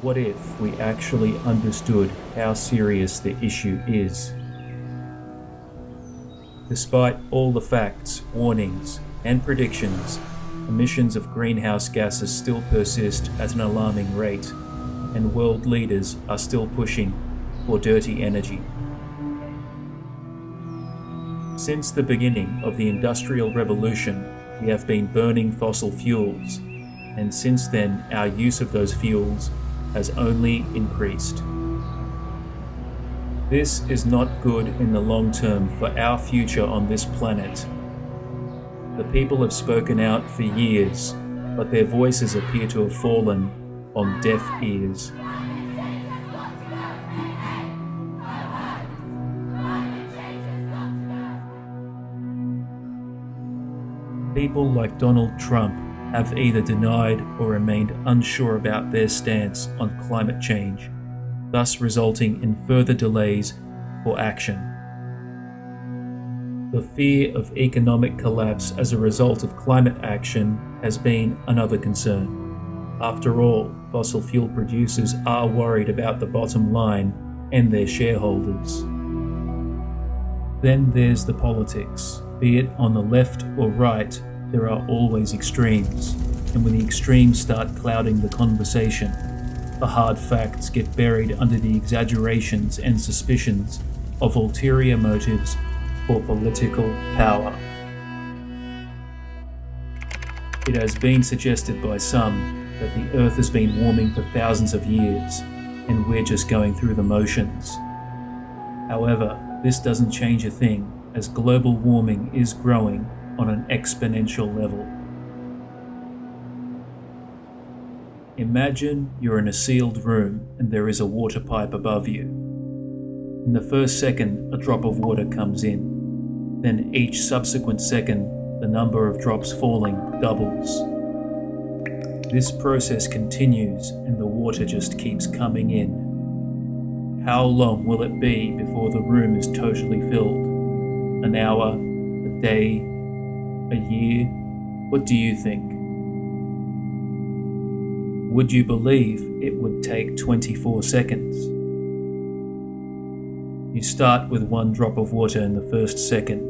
What if we actually understood how serious the issue is? Despite all the facts, warnings, and predictions, emissions of greenhouse gases still persist at an alarming rate, and world leaders are still pushing for dirty energy. Since the beginning of the Industrial Revolution, we have been burning fossil fuels, and since then our use of those fuels has only increased. This is not good in the long term for our future on this planet. The people have spoken out for years, but their voices appear to have fallen on deaf ears. People like Donald Trump have either denied or remained unsure about their stance on climate change, thus resulting in further delays for action. The fear of economic collapse as a result of climate action has been another concern. After all, fossil fuel producers are worried about the bottom line and their shareholders. Then there's the politics. Be it on the left or right, there are always extremes, and when the extremes start clouding the conversation, the hard facts get buried under the exaggerations and suspicions of ulterior motives for political power. It has been suggested by some that the Earth has been warming for thousands of years, and we're just going through the motions. However, this doesn't change a thing, as global warming is growing on an exponential level. Imagine you're in a sealed room and there is a water pipe above you. In the first second, a drop of water comes in. Then each subsequent second, the number of drops falling doubles. This process continues and the water just keeps coming in. How long will it be before the room is totally filled? An hour? A day? A year? What do you think? Would you believe it would take 24 seconds? You start with 1 drop of water in the first second,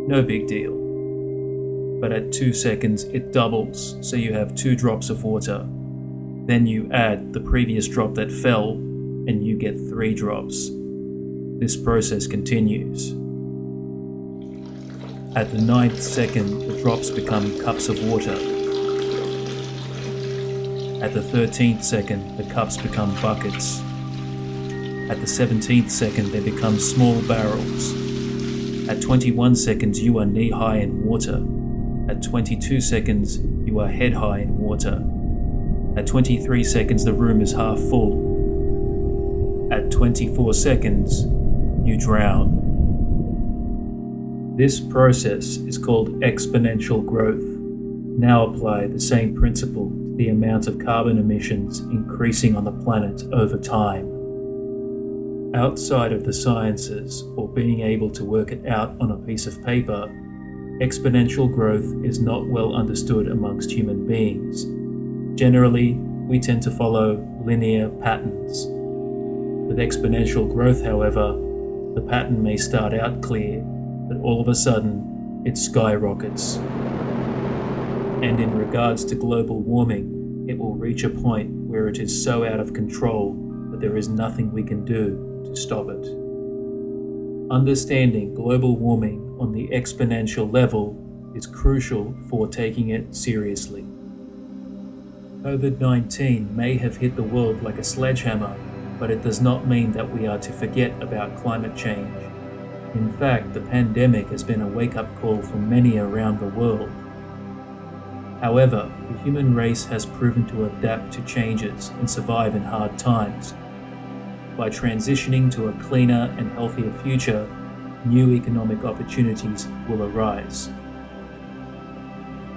no big deal. But at 2 seconds it doubles, so you have 2 drops of water. Then you add the previous drop that fell, and you get 3 drops. This process continues. At the 9th second, the drops become cups of water. At the 13th second, the cups become buckets. At the 17th second, they become small barrels. At 21 seconds, you are knee-high in water. At 22 seconds, you are head-high in water. At 23 seconds, the room is half full. At 24 seconds, you drown. This process is called exponential growth. Now apply the same principle to the amount of carbon emissions increasing on the planet over time. Outside of the sciences or being able to work it out on a piece of paper, exponential growth is not well understood amongst human beings. Generally, we tend to follow linear patterns. With exponential growth, however, the pattern may start out clear, but all of a sudden, it skyrockets. And in regards to global warming, it will reach a point where it is so out of control that there is nothing we can do to stop it. Understanding global warming on the exponential level is crucial for taking it seriously. COVID-19 may have hit the world like a sledgehammer, but it does not mean that we are to forget about climate change. In fact, the pandemic has been a wake-up call for many around the world. However, the human race has proven to adapt to changes and survive in hard times. By transitioning to a cleaner and healthier future, new economic opportunities will arise.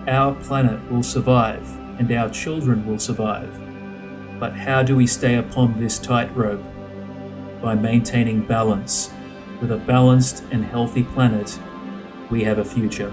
Our planet will survive, and our children will survive. But how do we stay upon this tightrope? By maintaining balance. With a balanced and healthy planet, we have a future.